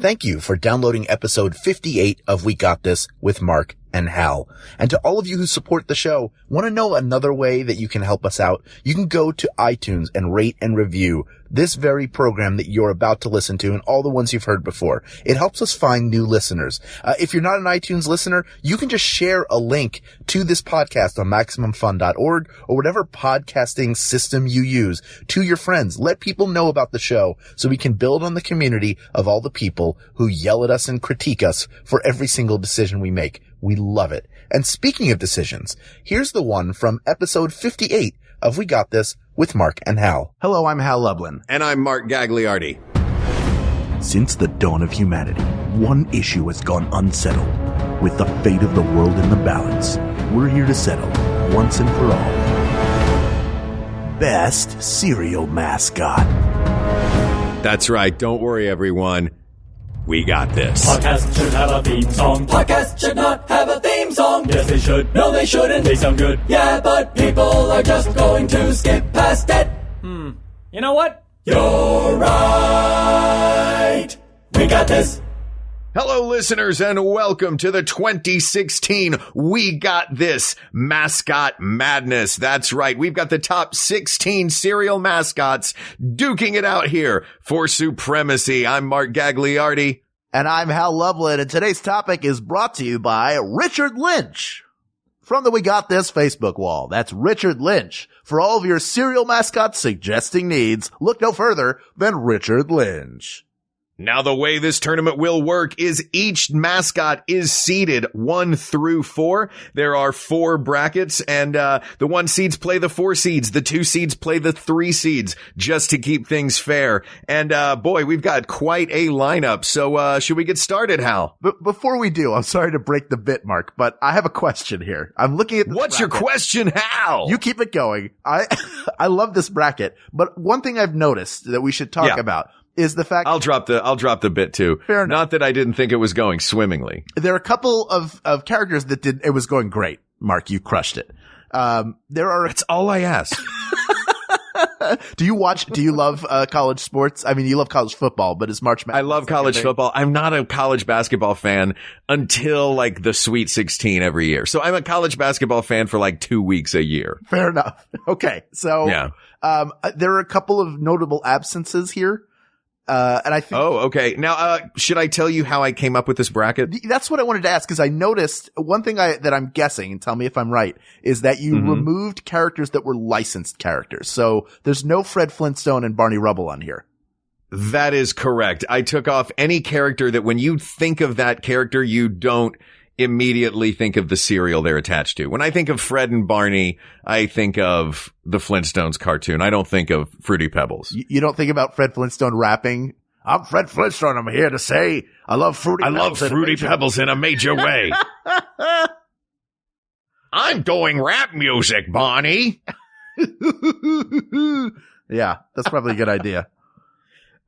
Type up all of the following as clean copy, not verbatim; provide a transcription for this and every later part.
Thank you for downloading episode 58 of We Got This with Mark and Hal. And to all of you who support the show, want to know another way that you can help us out? You can go to iTunes and rate and review this very program that you're about to listen to and all the ones you've heard before. It helps us find new listeners. If you're not an iTunes listener, you can just share a link to this podcast on MaximumFun.org or whatever podcasting system you use to your friends. Let people know about the show so we can build on the community of all the people who yell at us and critique us for every single decision we make. We love it. And speaking of decisions, here's the one from episode 58 of We Got This with Mark and Hal. Hello, I'm Hal Lublin. And I'm Mark Gagliardi. Since the dawn of humanity, one issue has gone unsettled. With the fate of the world in the balance, we're here to settle, once and for all. Best cereal mascot. That's right. Don't worry, everyone. We got this. Podcast should have a theme song. Podcast should not have a theme song. Yes, they should. No, they shouldn't. They sound good. Yeah, but people are just going to skip past it. You know what? You're right. We got this. Hello, listeners, and welcome to the 2016 We Got This Mascot Madness. That's right. We've got the top 16 cereal mascots duking it out here for supremacy. I'm Mark Gagliardi. And I'm Hal Lublin, and today's topic is brought to you by Richard Lynch. From the We Got This Facebook wall, that's Richard Lynch. For all of your cereal mascot suggesting needs, look no further than Richard Lynch. Now, the way this tournament will work is each mascot is seeded 1 through 4. There are 4 brackets, and the 1 seeds play the 4 seeds. The 2 seeds play the 3 seeds, just to keep things fair. And boy, we've got quite a lineup. So should we get started, Hal? But before we do, I'm sorry to break the bit, Mark, but I have a question here. I'm looking at this What's your question, Hal? You keep it going. I love this bracket, but one thing I've noticed that we should talk about is the fact I'll drop the bit too. Fair enough. Not that I didn't think it was going swimmingly. There are a couple of characters that it was going great. Mark, you crushed it. That's all I ask. Do you love college sports? I mean, you love college football, but it's March Madness. I love college football. I'm not a college basketball fan until like the Sweet 16 every year. So I'm a college basketball fan for like 2 weeks a year. Fair enough. Okay. So, there are a couple of notable absences here. And I think. Oh, okay. Now, should I tell you how I came up with this bracket? That's what I wanted to ask, because I noticed one thing that I'm guessing, and tell me if I'm right, is that you removed characters that were licensed characters. So there's no Fred Flintstone and Barney Rubble on here. That is correct. I took off any character that when you think of that character, you don't immediately think of the cereal they're attached to. When I think of Fred and Barney, I think of the Flintstones cartoon. I don't think of Fruity Pebbles. You don't think about Fred Flintstone rapping? I'm Fred Flintstone. I'm here to say I love Fruity Pebbles in a major way. I'm doing rap music, Barney. Yeah, that's probably a good idea.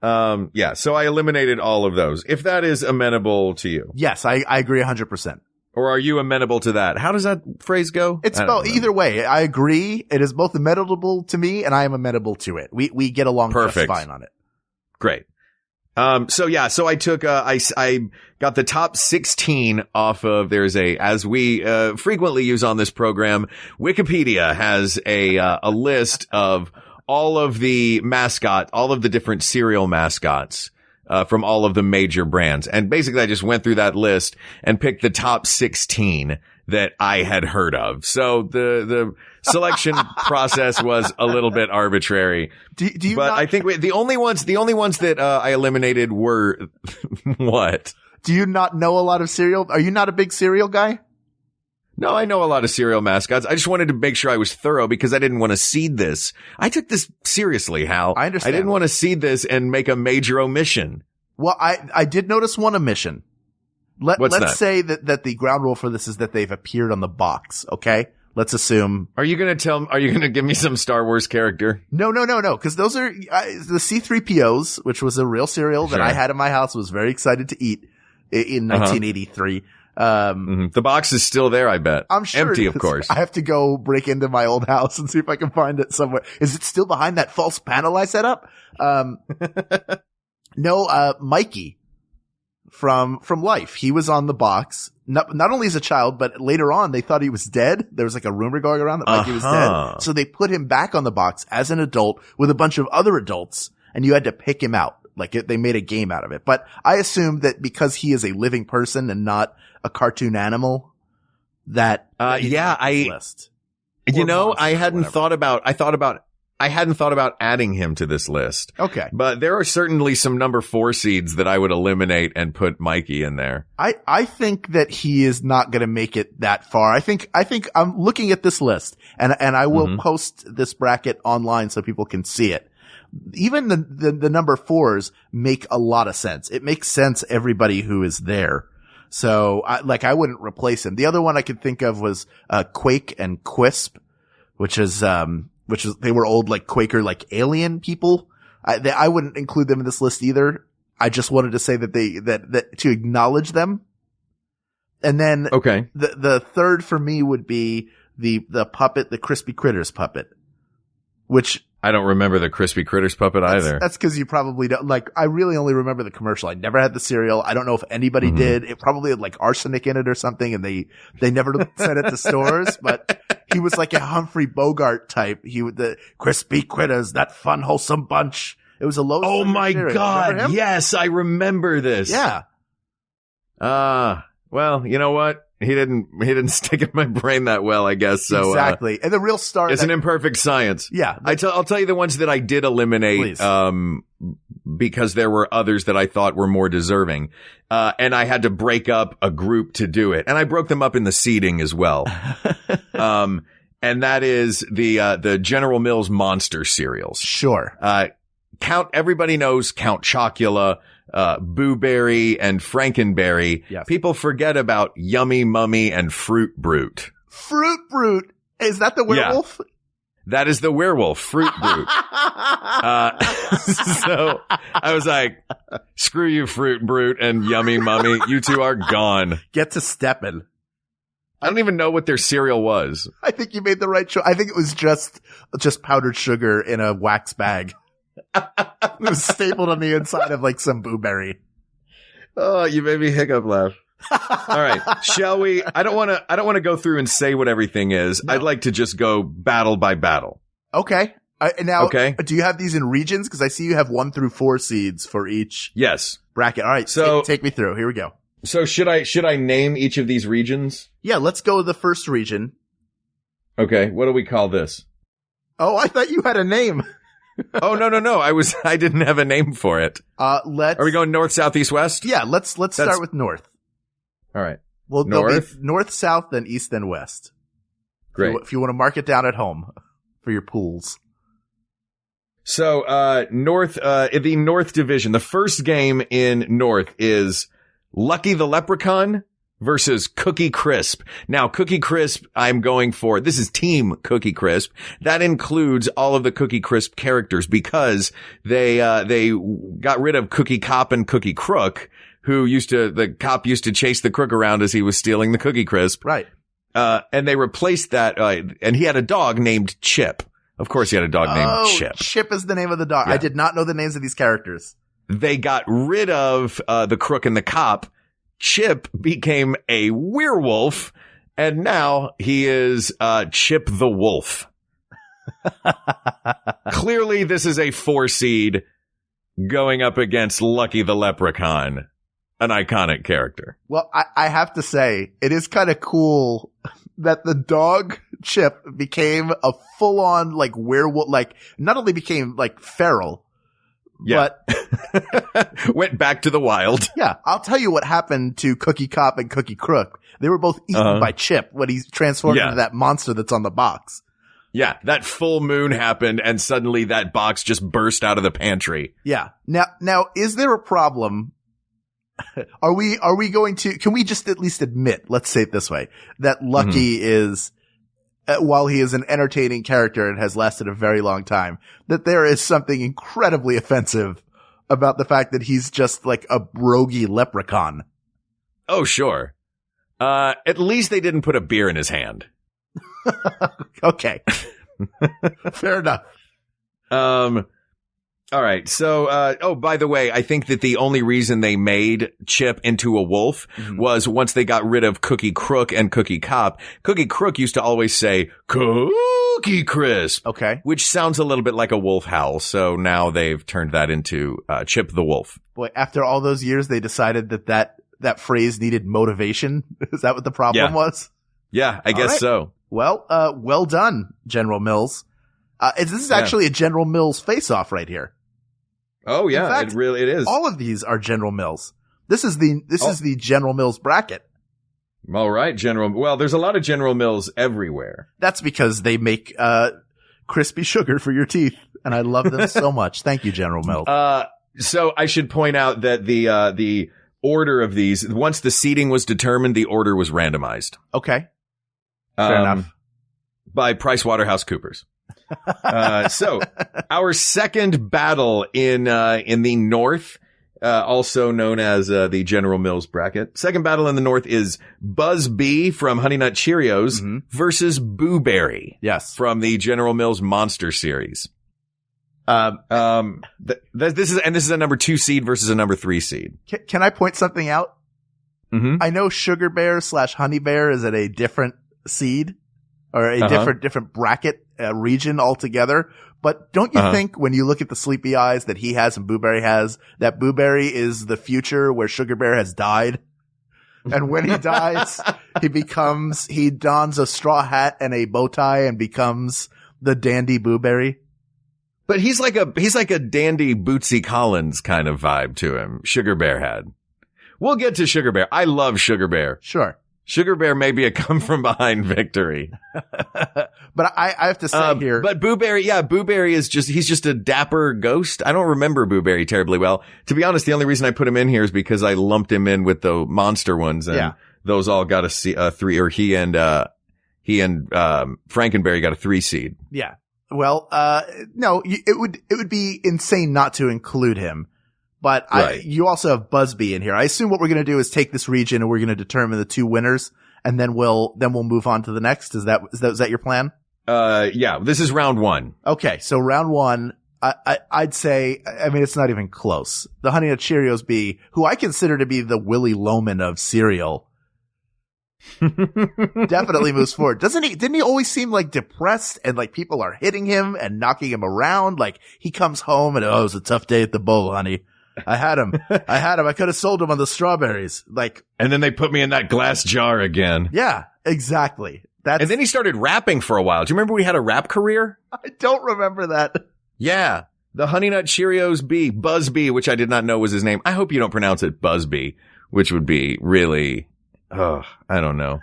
So I eliminated all of those. If that is amenable to you. Yes, I agree 100%. Or are you amenable to that? How does that phrase go? It's both. Either way, I agree. It is both amenable to me and I am amenable to it. We get along just fine on it. Great. So I took, I got the top 16 off of, as we, frequently use on this program, Wikipedia has a list of all of the different cereal mascots, from all of the major brands. And basically I just went through that list and picked the top 16 that I had heard of. So the selection process was a little bit arbitrary. I think the only ones that, I eliminated were what? Do you not know a lot of cereal? Are you not a big cereal guy? No, I know a lot of cereal mascots. I just wanted to make sure I was thorough because I didn't want to seed this. I took this seriously, Hal. I understand. I didn't want to seed this and make a major omission. Well, I did notice one omission. Let's say that the ground rule for this is that they've appeared on the box. Okay. Let's assume. Are you going to give me some Star Wars character? No. Cause those are the C-3POs, which was a real cereal that I had in my house, was very excited to eat in 1983. The box is still there, I bet. I'm sure. Empty, of course. I have to go break into my old house and see if I can find it somewhere. Is it still behind that false panel I set up? No, Mikey. from life. He was on the box, not only as a child, but later on they thought he was dead. There was like a rumor going around that Mikey was dead. So they put him back on the box as an adult with a bunch of other adults, and you had to pick him out. Like they made a game out of it. But I assume that because he is a living person and not a cartoon animal, that list. You know, I hadn't thought about adding him to this list. Okay. But there are certainly some number 4 seeds that I would eliminate and put Mikey in there. I think that he is not going to make it that far. I think I'm looking at this list and I will post this bracket online so people can see it. Even the number 4s make a lot of sense. It makes sense, everybody who is there. So I wouldn't replace him. The other one I could think of was, Quake and Quisp, which is they were old, like Quaker, like alien people. I wouldn't include them in this list either. I just wanted to say that that to acknowledge them. And then, the third for me would be the puppet, the Crispy Critters puppet, which I don't remember the Crispy Critters puppet either. That's because you probably don't. Like, I really only remember the commercial. I never had the cereal. I don't know if anybody did. It probably had like arsenic in it or something, and they never sent it to stores. But he was like a Humphrey Bogart type. The Crispy Critters, that fun, wholesome bunch. It was a low. Oh my God! Yes, I remember this. Yeah. Well, you know what? He didn't stick in my brain that well, I guess. So exactly. And the real star. It's an imperfect science. Yeah. I'll tell you the ones that I did eliminate, because there were others that I thought were more deserving. And I had to break up a group to do it. And I broke them up in the seeding as well. And that is the General Mills monster cereals. Sure. Everybody knows Count Chocula, Boo Berry and Frankenberry. Yes. People forget about Yummy Mummy and Fruit Brute. Fruit Brute? Is that the werewolf? Yeah. That is the werewolf, Fruit Brute. So I was like, screw you, Fruit Brute and Yummy Mummy. You two are gone. Get to steppin'. I don't even know what their cereal was. I think you made the right choice. I think it was just powdered sugar in a wax bag. It was stapled on the inside of like some Boo Berry. Oh, you made me hiccup laugh. All right. Shall we? I don't want to go through and say what everything is. No. I'd like to just go battle by battle. Okay. Do you have these in regions? Because I see you have 1 through 4 seeds for each. Yes. Bracket. All right. So take me through. Here we go. So should I name each of these regions? Yeah. Let's go with the first region. Okay. What do we call this? Oh, I thought you had a name. Oh, no. I didn't have a name for it. Are we going north, south, east, west? Yeah, let's start with north. All right. Well, north, south, then east, then west. Great. If you want to mark it down at home for your pools. So, north, the North Division, the first game in North is Lucky the Leprechaun versus Cookie Crisp. Now, Cookie Crisp, I'm going for, this is Team Cookie Crisp. That includes all of the Cookie Crisp characters because they got rid of Cookie Cop and Cookie Crook, the cop used to chase the crook around as he was stealing the Cookie Crisp. Right. And they replaced that, and he had a dog named Chip. Of course he had a dog named Chip. Chip is the name of the dog. Yeah. I did not know the names of these characters. They got rid of, the crook and the cop. Chip became a werewolf, and now he is Chip the Wolf. Clearly, this is a 4 seed going up against Lucky the Leprechaun, an iconic character. Well, I have to say, it is kind of cool that the dog Chip became a full-on like werewolf, like not only became like feral, yeah. But went back to the wild. Yeah. I'll tell you what happened to Cookie Cop and Cookie Crook. They were both eaten by Chip when he transformed into that monster that's on the box. Yeah. That full moon happened and suddenly that box just burst out of the pantry. Yeah. Now, is there a problem? Are we going to, can we just at least admit, let's say it this way, that Lucky is, while he is an entertaining character and has lasted a very long time, that there is something incredibly offensive about the fact that he's just like a brogy leprechaun. Oh, sure. At least they didn't put a beer in his hand. Okay. Fair enough. All right. So, by the way, I think that the only reason they made Chip into a wolf was once they got rid of Cookie Crook and Cookie Cop. Cookie Crook used to always say, Cookie Crisp. Okay. Which sounds a little bit like a wolf howl. So now they've turned that into, Chip the Wolf. Boy, after all those years, they decided that phrase needed motivation. Is that what the problem was? Yeah, I guess so. Well, well done, General Mills. This is actually a General Mills face-off right here. Oh yeah, In fact, it is. All of these are General Mills. This is the General Mills bracket. All right, well, there's a lot of General Mills everywhere. That's because they make crispy sugar for your teeth, and I love them so much. Thank you, General Mills. So I should point out that the order of these, once the seating was determined, the order was randomized. Okay. Fair enough. By PricewaterhouseCoopers. So our second battle in the North, also known as the General Mills bracket. Second battle in the North is Buzz Bee from Honey Nut Cheerios versus Boo Berry. Yes. From the General Mills Monster series. This is a number 2 seed versus a number 3 seed. Can I point something out? I know Sugar Bear / Honey Bear is at a different seed or a different bracket region altogether. But don't you think when you look at the sleepy eyes that he has and Boo Berry has, that Boo Berry is the future where Sugar Bear has died? And when he dies, he dons a straw hat and a bow tie and becomes the dandy Boo Berry. But he's like a dandy Bootsy Collins kind of vibe to him. Sugar Bear had. We'll get to Sugar Bear. I love Sugar Bear. Sure. Sugar Bear may be a come from behind victory. But I have to say here. But Boo Berry, Boo Berry he's just a dapper ghost. I don't remember Boo Berry terribly well. To be honest, the only reason I put him in here is because I lumped him in with the monster ones and those all got a 3, or he and Frankenberry got a 3 seed. Yeah. Well, no, it would be insane not to include him. But you also have Buzzbee in here. I assume what we're going to do is take this region and we're going to determine the 2 winners, and then we'll move on to the next. Is that your plan? Yeah, this is round 1. Okay. So round 1, I'd say, I mean, it's not even close. The Honey Nut Cheerios Bee, who I consider to be the Willy Loman of cereal, definitely moves forward. Didn't he always seem like depressed and like people are hitting him and knocking him around? Like he comes home and, it was a tough day at the bowl, honey. I had him. I could have sold him on the strawberries. And then they put me in that glass jar again. Yeah, exactly. And then he started rapping for a while. Do you remember when he had a rap career? I don't remember that. Yeah. The Honey Nut Cheerios Bee, Buzz Bee, which I did not know was his name. I hope you don't pronounce it Buzz Bee, which would be really, I don't know.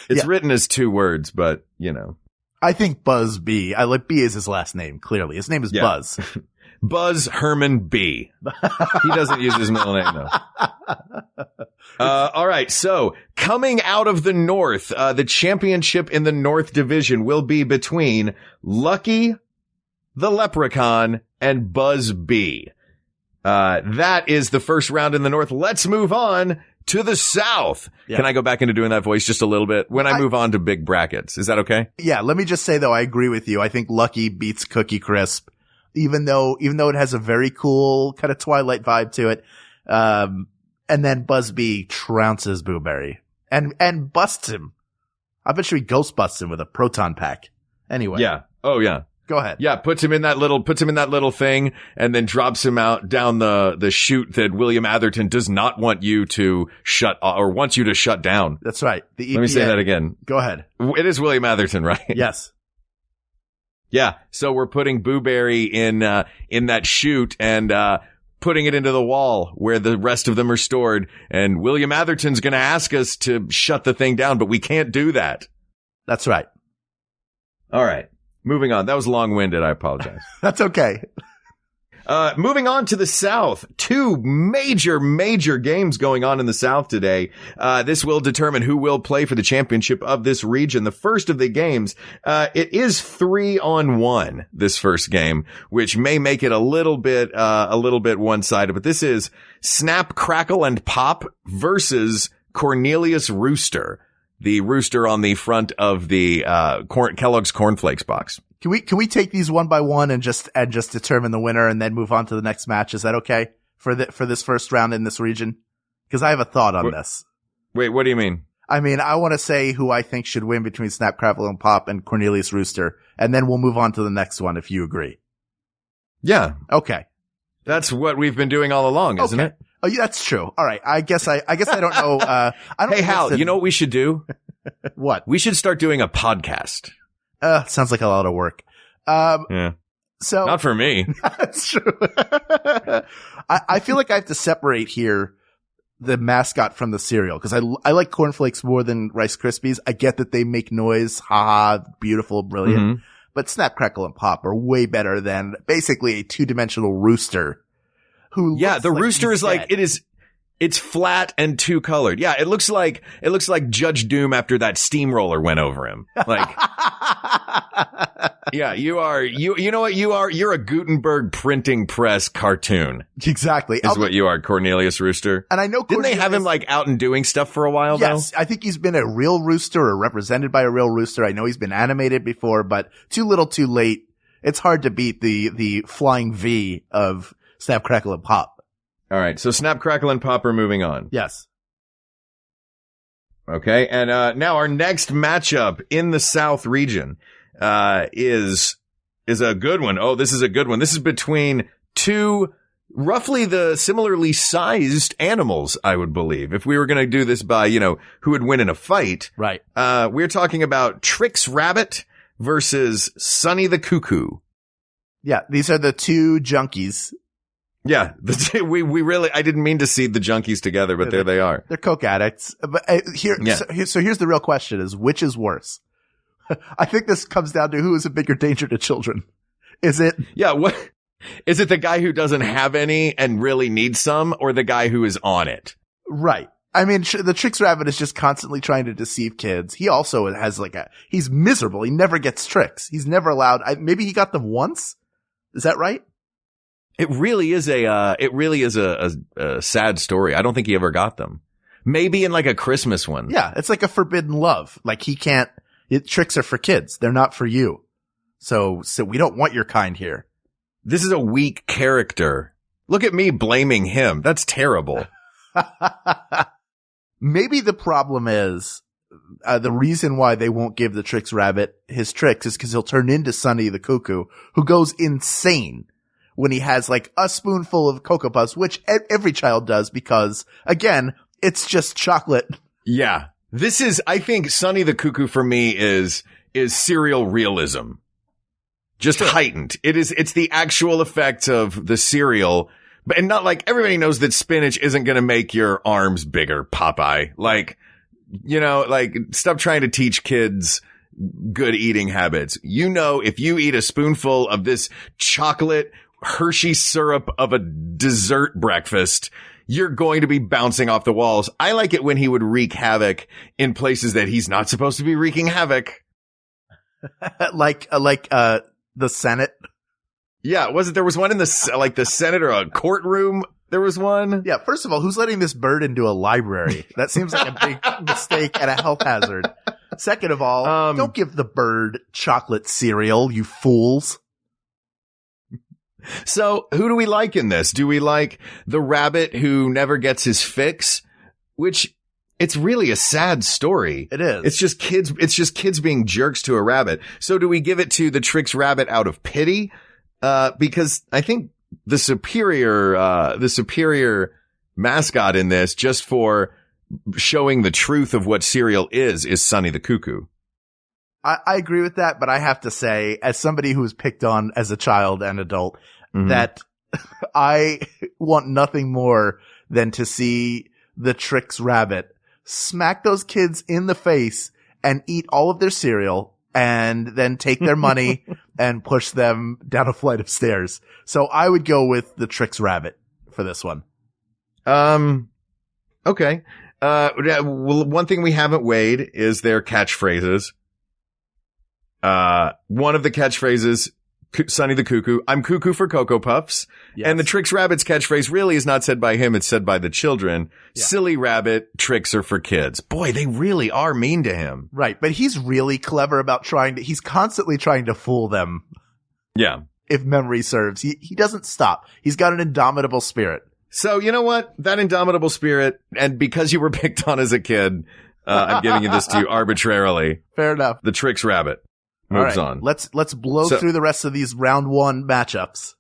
It's written as 2 words, but I think Buzz Bee. I like B is his last name, clearly. His name is Buzz. Buzz Herman B. He doesn't use his middle name though. All right. So coming out of the North, the championship in the North Division will be between Lucky the Leprechaun and Buzz B. That is the first round in the North. Let's move on to the South. Yeah. Can I go back into doing that voice just a little bit when I move on to big brackets? Is that okay? Yeah. Let me just say though, I agree with you. I think Lucky beats Cookie Crisp. Even though it has a very cool kind of Twilight vibe to it. And then Buzz Bee trounces Boo Berry and busts him. I bet you he ghost busts him with a proton pack. Anyway. Yeah. Oh yeah. Go ahead. Yeah. Puts him in that little thing and then drops him out down the chute that William Atherton does not want you to wants you to shut down. That's right. The EPA. Let me say that again. Go ahead. It is William Atherton, right? Yes. Yeah. So we're putting Boo Berry in that chute and, putting it into the wall where the rest of them are stored. And William Atherton's going to ask us to shut the thing down, but we can't do that. That's right. All right. Moving on. That was long-winded. I apologize. That's okay. Moving on to the South, 2 major games going on in the South today. This will determine who will play for the championship of this region. The first of the games, it is 3-on-1, this first game, which may make it a little bit one-sided, but this is Snap, Crackle, and Pop versus Cornelius Rooster, the rooster on the front of the Kellogg's Cornflakes box. Can we take these one by one and just determine the winner and then move on to the next match? Is that okay for this first round in this region? Because I have a thought on this. Wait, what do you mean? I mean, I want to say who I think should win between Snap, Crackle, and Pop and Cornelius Rooster, and then we'll move on to the next one if you agree. Yeah. Okay. That's what we've been doing all along, isn't it? Oh, yeah, that's true. All right. I guess I don't know. I don't Hey, Hal, you know what we should do? What? We should start doing a podcast. Sounds like a lot of work. Yeah. So not for me. That's true. I feel like I have to separate here the mascot from the cereal because I like cornflakes more than Rice Krispies. I get that they make noise. Ha, beautiful, brilliant. Mm-hmm. But Snap, Crackle, and Pop are way better than basically a two-dimensional rooster. The rooster is like, it's flat and two colored. Yeah, it looks like Judge Doom after that steamroller went over him. Like, yeah, you know what you are? You're a Gutenberg printing press cartoon. Exactly. Is what you are, Cornelius Rooster. And I know Didn't they have him like out and doing stuff for a while though? Yes, I think he's been a real rooster or represented by a real rooster. I know he's been animated before, but too little too late. It's hard to beat the flying V of Snap, Crackle, and Pop. All right, so Snap, Crackle, and Pop are moving on. Yes. Okay, and now our next matchup in the South region is a good one. Oh, this is a good one. This is between two roughly the similarly sized animals, I would believe. If we were going to do this by, who would win in a fight. Right. We're talking about Trix Rabbit versus Sonny the Cuckoo. Yeah, these are the two junkies. Yeah, we really, I didn't mean to seed the junkies together, but there they are. They're coke addicts. But so here's the real question is, which is worse? I think this comes down to who is a bigger danger to children. Is it? Yeah, what? Is it the guy who doesn't have any and really needs some, or the guy who is on it? Right. I mean, the Trix Rabbit is just constantly trying to deceive kids. He also has he's miserable. He never gets tricks. He's never allowed, maybe he got them once? Is that right? It really is a sad story. I don't think he ever got them. Maybe in like a Christmas one. Yeah. It's like a forbidden love. Like tricks are for kids. They're not for you. So we don't want your kind here. This is a weak character. Look at me blaming him. That's terrible. Maybe the problem is, the reason why they won't give the Trix Rabbit his tricks is because he'll turn into Sonny the Cuckoo, who goes insane when he has like a spoonful of Cocoa Puffs, which every child does because, again, it's just chocolate. Yeah. I think Sonny the Cuckoo for me is cereal realism. Just heightened. It's the actual effect of the cereal, and not like everybody knows that spinach isn't going to make your arms bigger, Popeye. Like, stop trying to teach kids good eating habits. If you eat a spoonful of this chocolate Hershey syrup of a dessert breakfast, you're going to be bouncing off the walls. I like it when he would wreak havoc in places that he's not supposed to be wreaking havoc. like the Senate. Yeah, there was one in the Senate or a courtroom? There was one. Yeah, first of all, who's letting this bird into a library? That seems like a big mistake and a health hazard. Second of all, don't give the bird chocolate cereal, you fools. So, who do we like in this? Do we like the rabbit who never gets his fix? Which, it's really a sad story. It is. It's just kids being jerks to a rabbit. So do we give it to the Trix Rabbit out of pity? Because I think the superior mascot in this, just for showing the truth of what cereal is Sonny the Cuckoo. I agree with that, but I have to say, as somebody who was picked on as a child and adult, that I want nothing more than to see the Trix Rabbit smack those kids in the face and eat all of their cereal and then take their money and push them down a flight of stairs. So I would go with the Trix Rabbit for this one. Okay. Well, one thing we haven't weighed is their catchphrases. One of the catchphrases Sonny the Cuckoo. I'm cuckoo for Cocoa Puffs. Yes. And the Tricks Rabbit's catchphrase really is not said by him. It's said by the children. Yeah. Silly rabbit, tricks are for kids. Boy, they really are mean to him. Right. But he's really clever about he's constantly trying to fool them. Yeah. If memory serves. He doesn't stop. He's got an indomitable spirit. So, you know what? That indomitable spirit, and because you were picked on as a kid, I'm giving this to you arbitrarily. Fair enough. The Tricks Rabbit moves on. Let's blow through the rest of these round one matchups.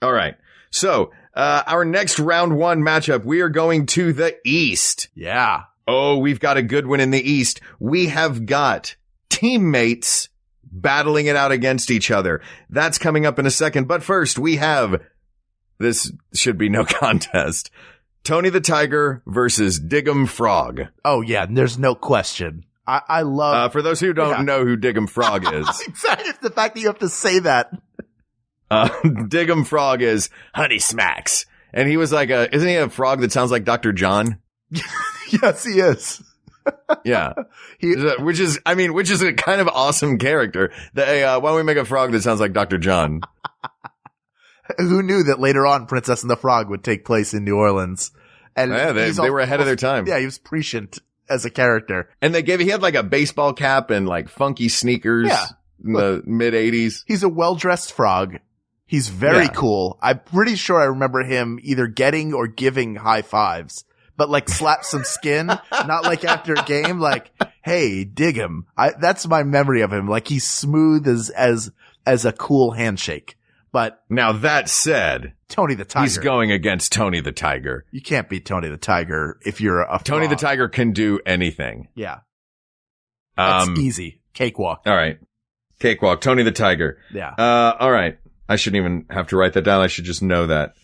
All right. So, our next round one matchup, we are going to the East. Yeah. Oh, we've got a good one in the East. We have got teammates battling it out against each other. That's coming up in a second. But first, we have, this should be no contest, Tony the Tiger versus Diggum Frog. Oh, yeah. There's no question. I love... for those who don't know who Diggum Frog is. Exactly. It's the fact that you have to say that. Diggum Frog is Honey Smacks. And he was like isn't he a frog that sounds like Dr. John? Yes, he is. Yeah. Which is a kind of awesome character. Why don't we make a frog that sounds like Dr. John? Who knew that later on Princess and the Frog would take place in New Orleans? And yeah, they were ahead of their time. Yeah, he was prescient as a character. And he had like a baseball cap and like funky sneakers in the mid 80s. He's a well-dressed frog. He's very cool. I'm pretty sure I remember him either getting or giving high fives, but like slap some skin, not like after a game, like, hey, dig him. That's my memory of him. Like he's smooth as a cool handshake. But now that said, Tony the Tiger. He's going against Tony the Tiger. You can't beat Tony the Tiger if you're a frog. Tony the Tiger can do anything. Yeah. That's easy. Cakewalk. All right. Cakewalk. Tony the Tiger. Yeah. All right. I shouldn't even have to write that down. I should just know that.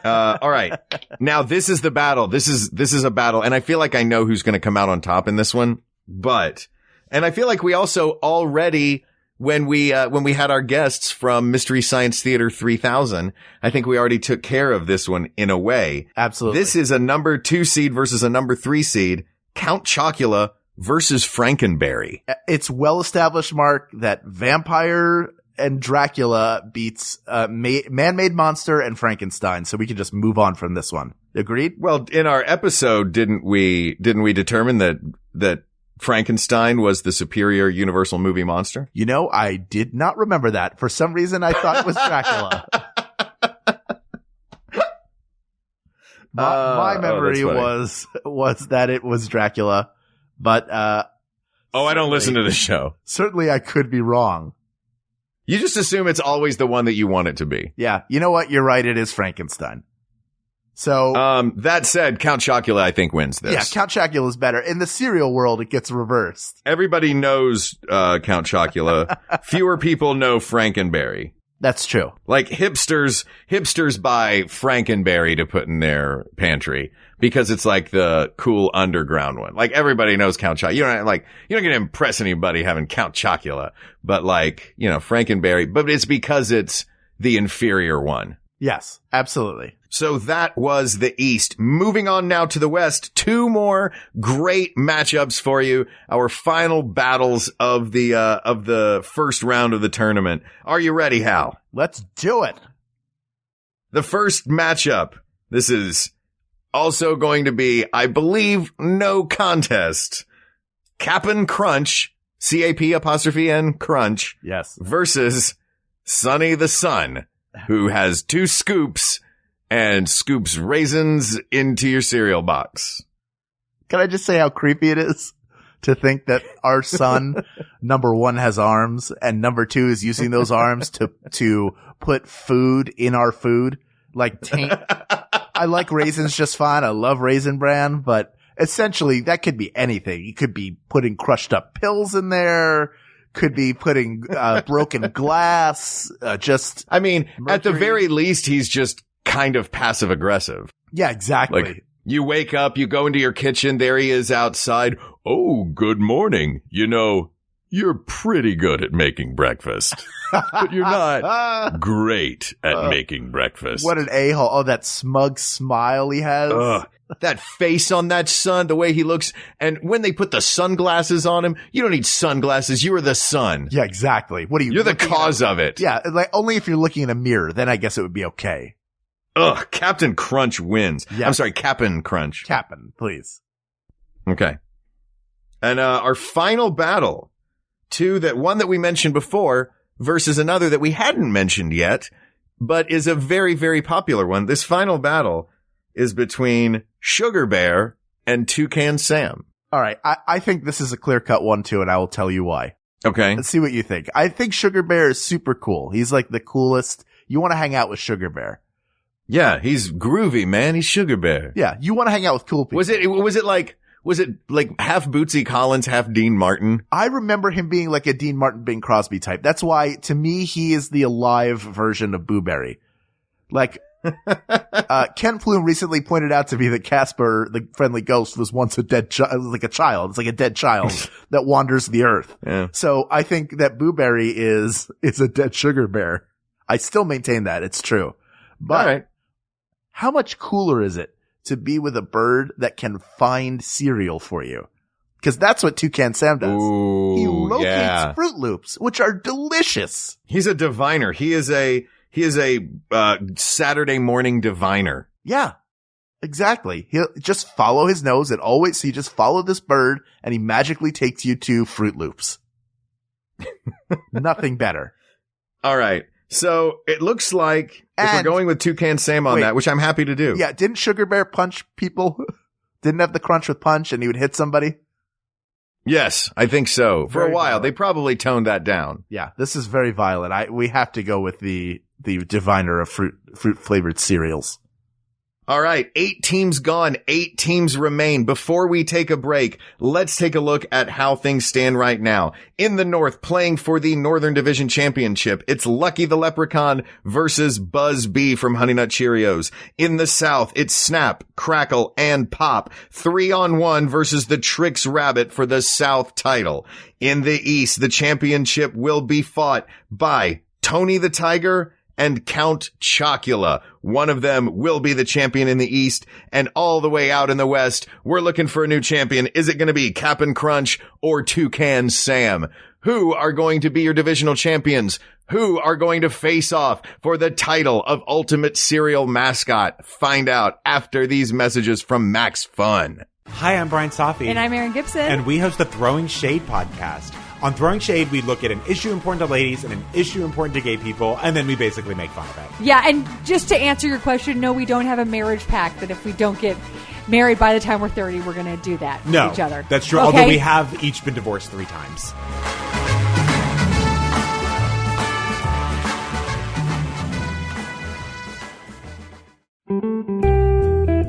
All right. Now this is the battle. This is a battle. And I feel like I know who's going to come out on top in this one, and I feel like we also already, when we had our guests from Mystery Science Theater 3000, I think we already took care of this one in a way. Absolutely. This is a number 2 seed versus a number 3 seed. Count Chocula versus Frankenberry. It's well established, Mark, that Vampire and Dracula beats Man-Made Monster and Frankenstein, so we can just move on from this one. Agreed? Well, in our episode, didn't we determine that Frankenstein was the superior Universal movie monster? You know, I did not remember that. For some reason, I thought it was Dracula. My memory was that it was Dracula, but I don't listen to the show. Certainly, I could be wrong. You just assume it's always the one that you want it to be. Yeah, you know what? You're right. It is Frankenstein. So, that said, Count Chocula, I think, wins this. Yeah, Count Chocula is better. In the cereal world, it gets reversed. Everybody knows, Count Chocula. Fewer people know Frankenberry. That's true. Like hipsters buy Frankenberry to put in their pantry because it's like the cool underground one. Like everybody knows Count Chocula. You're not going to impress anybody having Count Chocula, but like, Frankenberry, but it's because it's the inferior one. Yes, absolutely. So that was the East. Moving on now to the West. 2 more great matchups for you. Our final battles of the first round of the tournament. Are you ready, Hal? Let's do it. The first matchup. This is also going to be, I believe, no contest. Cap'n Crunch, CAP' Crunch. Yes. Versus Sonny the Sun, who has 2 scoops and scoops raisins into your cereal box. Can I just say how creepy it is to think that our son, number 1, has arms, and number 2 is using those arms to put food in our food? Like, I like raisins just fine. I love Raisin Bran, but essentially that could be anything. You could be putting crushed up pills in there. Could be putting broken glass, mercury. At the very least, he's just kind of passive aggressive. Yeah, exactly. Like, you wake up, you go into your kitchen, there he is outside. Oh, good morning. You you're pretty good at making breakfast, but you're not great at making breakfast. What an a-hole. Oh, that smug smile he has. That face on that sun, the way he looks. And when they put the sunglasses on him, you don't need sunglasses. You are the sun. Yeah, exactly. What are you? You're the cause of it. Yeah, like only if you're looking in a mirror, then I guess it would be okay. Ugh, Captain Crunch wins. Yeah. I'm sorry, Cap'n Crunch. Cap'n, please. Okay. And our final battle, one that we mentioned before versus another that we hadn't mentioned yet, but is a very, very popular one. This final battle is between Sugar Bear and Toucan Sam. All right. I think this is a clear-cut one, too, and I will tell you why. Okay. Let's see what you think. I think Sugar Bear is super cool. He's like the coolest. You want to hang out with Sugar Bear. Yeah, he's groovy, man. He's Sugar Bear. Yeah, you want to hang out with cool people. Was it like half Bootsy Collins, half Dean Martin? I remember him being like a Dean Martin, Bing Crosby type. That's why, to me, he is the alive version of Boo Berry. Like, Ken Flume recently pointed out to me that Casper, the friendly ghost, was once a dead like a child. It's like a dead child that wanders the earth. Yeah. So I think that Boo Berry is a dead Sugar Bear. I still maintain that. It's true. But all right. How much cooler is it to be with a bird that can find cereal for you? Because that's what Toucan Sam does. Ooh, he locates yeah. Fruit Loops, which are delicious. He's a diviner. He is a Saturday morning diviner. Yeah, exactly. He'll just follow his nose and always, so you just follow this bird and he magically takes you to Fruit Loops. Nothing better. All right. So it looks like if we're going with Toucan Sam on that, which I'm happy to do. Yeah. Didn't Sugar Bear punch people? Didn't have the crunch with punch and he would hit somebody? Yes, I think so. For Very a while, violent. they probably toned that down. Yeah. This is very violent. We have to go with the diviner of fruit flavored cereals. All right. 8 teams gone. 8 teams remain. Before we take a break, let's take a look at how things stand right now. In the North, playing for the Northern Division Championship, it's Lucky the Leprechaun versus Buzz Bee from Honey Nut Cheerios. In the South, it's Snap, Crackle, and Pop. 3-on-1 versus the Trix Rabbit for the South title. In the East, the championship will be fought by Tony the Tiger and Count Chocula. One of them will be the champion in the East, and all the way out in the West, we're looking for a new champion. Is it going to be Cap'n Crunch or Toucan Sam? Who are going to be your divisional champions? Who are going to face off for the title of Ultimate Cereal Mascot? Find out after these messages from Max Fun. Hi, I'm Brian Safi. And I'm Erin Gibson. And we host the Throwing Shade podcast. On Throwing Shade, we look at an issue important to ladies and an issue important to gay people, and then we basically make fun of it. Yeah, and just to answer your question, no, we don't have a marriage pact that if we don't get married by the time we're 30, we're going to do that with each other. That's true, okay? Although we have each been divorced 3 times.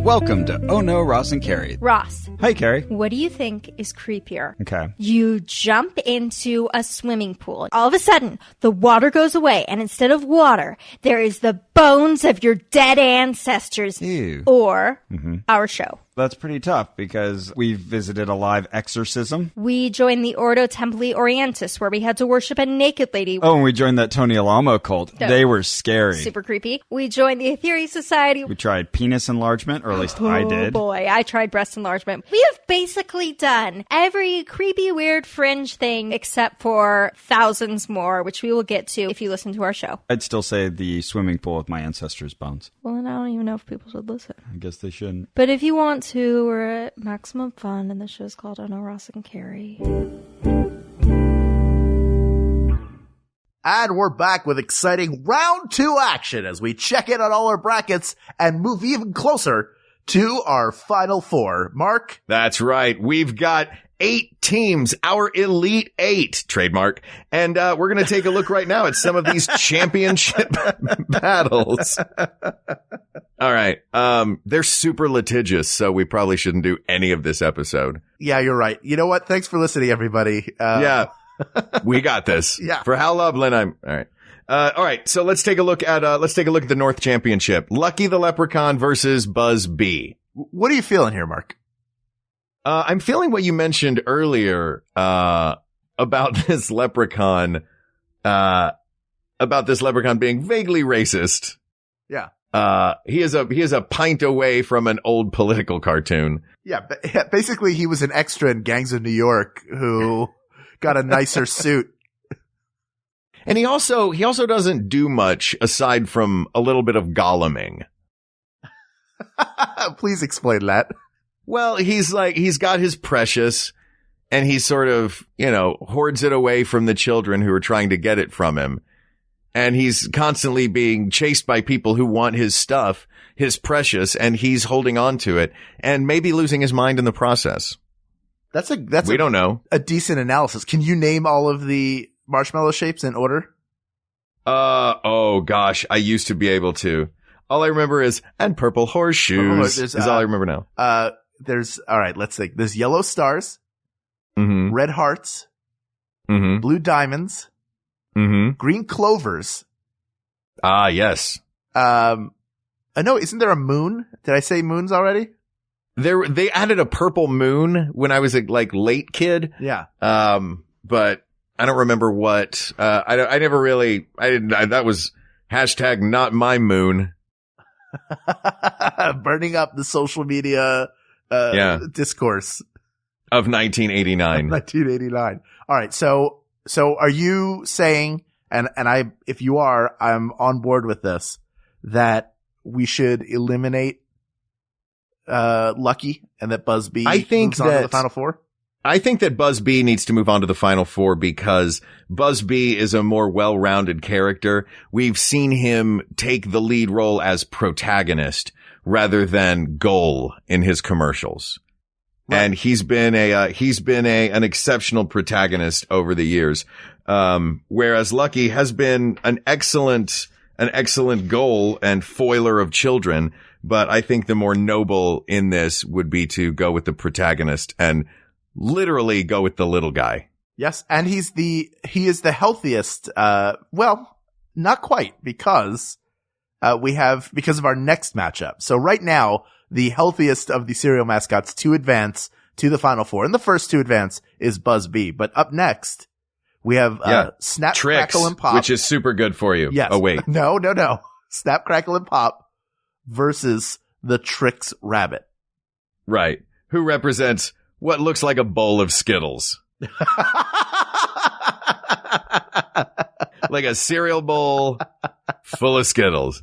Welcome to Oh No, Ross and Carrie. Ross, Hi, Carrie. what do you think is creepier? Okay. You jump into a swimming pool. All of a sudden, the water goes away, and instead of water, there is the bones of your dead ancestors. Ew. Or our show. That's pretty tough because we visited a live exorcism. We joined the Ordo Templi Orientis, where we had to worship a naked lady. Oh, and we joined that Tony Alamo cult. No. They were scary. Super creepy. We joined the Aetheri Society. We tried penis enlargement, or at least I did. Oh boy, I tried breast enlargement. We have basically done every creepy, weird, fringe thing except for thousands more, which we will get to if you listen to our show. I'd still say the swimming pool with my ancestors' bones. Well, then I don't even know if people should listen. I guess they shouldn't. But if you want to, we're at Maximum Fun, and the show's called Oh No, Ross and Carrie. And we're back with exciting round 2 action as we check in on all our brackets and move even closer to our final 4. Mark? That's right. We've got 8 teams, our Elite 8, trademark. And we're going to take a look right now at some of these championship battles. All right. They're super litigious, so we probably shouldn't do any of this episode. Yeah, you're right. You know what? Thanks for listening, everybody. Yeah. We got this. Yeah. For Hal Lublin, all right. All right. So let's take a look at the North Championship. Lucky the Leprechaun versus Buzz Bee. What are you feeling here, Mark? I'm feeling what you mentioned earlier, about this leprechaun being vaguely racist. Yeah. He is a pint away from an old political cartoon. Yeah. Basically, he was an extra in Gangs of New York who got a nicer suit. And he also doesn't do much aside from a little bit of goleming. Please explain that. Well, he's got his precious and he sort of, hoards it away from the children who are trying to get it from him. And he's constantly being chased by people who want his stuff, his precious, and he's holding on to it and maybe losing his mind in the process. We don't know. A decent analysis. Can you name all of the marshmallow shapes in order? Oh gosh, I used to be able to. All I remember is, and purple horseshoes is all I remember now. All right, let's think. There's yellow stars, red hearts, blue diamonds, green clovers. Ah, yes. No, isn't there a moon? Did I say moons already? They added a purple moon when I was a late kid. Yeah. But I don't remember what, that was hashtag not my moon. Burning up the social media, discourse of 1989. 1989. All right. So are you saying, and if you are, I'm on board with this, that we should eliminate, Lucky and that Buzz B moves on to the Final Four? I think that Buzz B needs to move on to the Final Four because Buzz B is a more well-rounded character. We've seen him take the lead role as protagonist rather than goal in his commercials. Right. And he's been an exceptional protagonist over the years. Whereas Lucky has been an excellent goal and foiler of children. But I think the more noble in this would be to go with the protagonist and literally go with the little guy. Yes. And he is the healthiest. Well, not quite because because of our next matchup. So right now, the healthiest of the Cereal Mascots to advance to the Final Four. And the first to advance is Buzz B. But up next, we have, Snap, Tricks, Crackle, and Pop. Which is super good for you. Yes. Oh, wait. No. Snap, Crackle, and Pop versus the Tricks Rabbit. Right. Who represents what looks like a bowl of Skittles. Like a cereal bowl full of Skittles.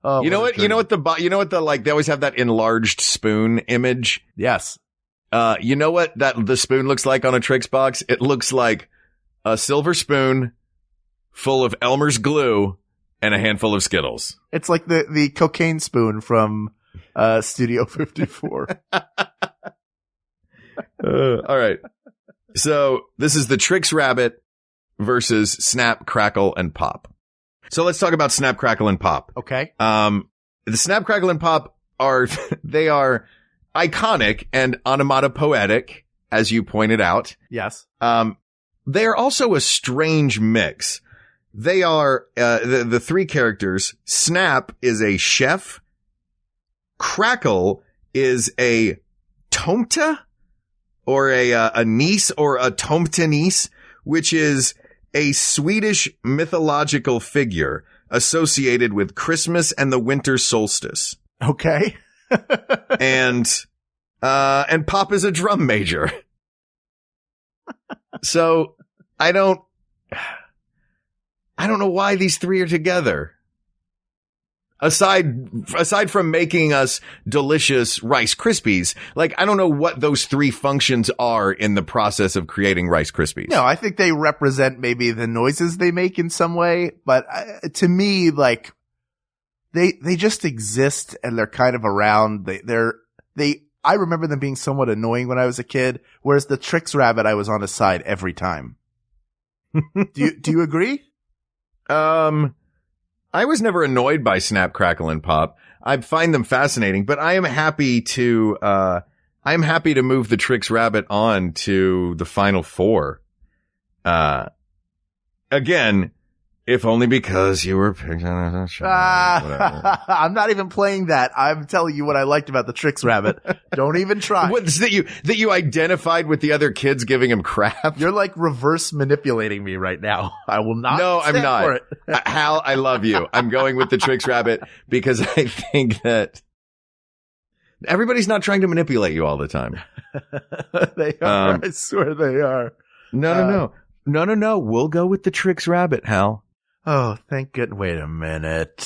Oh, you know what? They always have that enlarged spoon image. Yes. You know what the spoon looks like on a Trix box? It looks like a silver spoon full of Elmer's glue and a handful of Skittles. It's like the cocaine spoon from, Studio 54. All right. So this is the Trix Rabbit versus Snap, Crackle, and Pop. So let's talk about Snap, Crackle, and Pop. Okay. The Snap, Crackle, and Pop they are iconic and onomatopoetic, as you pointed out. Yes. They are also a strange mix. They are, the three characters. Snap is a chef. Crackle is a tomta or a niece or a tomta niece, which is a Swedish mythological figure associated with Christmas and the winter solstice. Okay. And Pop is a drum major. So I don't know why these three are together. Aside from making us delicious Rice Krispies, I don't know what those three functions are in the process of creating Rice Krispies. No, I think they represent maybe the noises they make in some way, but to me, they just exist and they're kind of around. I remember them being somewhat annoying when I was a kid, whereas the Trix Rabbit, I was on his side every time. Do you agree? I was never annoyed by Snap, Crackle, and Pop. I find them fascinating, but I am happy to move the Trix Rabbit on to the Final Four. Again, If only because you were picked on a show. I'm not even playing that. I'm telling you what I liked about the Trix Rabbit. Don't even try. What's that you identified with the other kids giving him crap? You're like reverse manipulating me right now. I will not. No, I'm not. For it. Hal, I love you. I'm going with the Trix Rabbit because I think that everybody's not trying to manipulate you all the time. They are. I swear they are. No. We'll go with the Trix Rabbit, Hal. Oh, thank goodness. Wait a minute.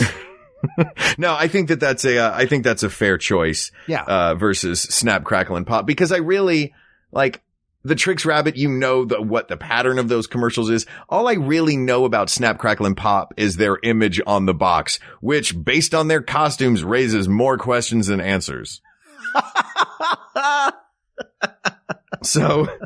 No, I think that's a fair choice. Yeah. Versus Snap, Crackle, and Pop, because I really like the Trix Rabbit. You know what the pattern of those commercials is. All I really know about Snap, Crackle, and Pop is their image on the box, which, based on their costumes, raises more questions than answers. So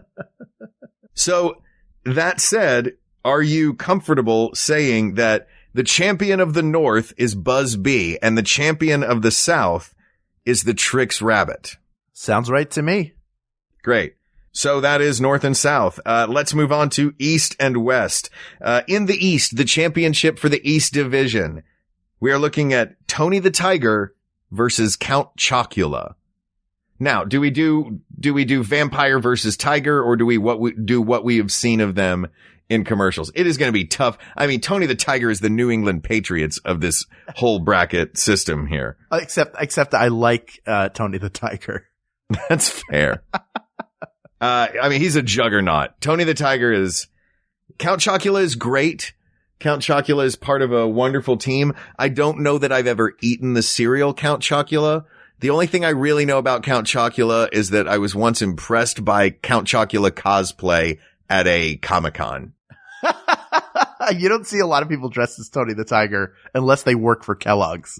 that said, are you comfortable saying that the champion of the North is Buzz Bee and the champion of the South is the Trix Rabbit? Sounds right to me. Great. So that is North and South. Let's move on to East and West. In the East, the championship for the East Division, we are looking at Tony the Tiger versus Count Chocula. Now, do we do vampire versus tiger, or do what we have seen of them in commercials? It is going to be tough. I mean, Tony the Tiger is the New England Patriots of this whole bracket system here. Except I like Tony the Tiger. That's fair. I mean, he's a juggernaut. Tony the Tiger is. Count Chocula is great. Count Chocula is part of a wonderful team. I don't know that I've ever eaten the cereal Count Chocula. The only thing I really know about Count Chocula is that I was once impressed by Count Chocula cosplay at a Comic-Con. You don't see a lot of people dressed as Tony the Tiger unless they work for Kellogg's.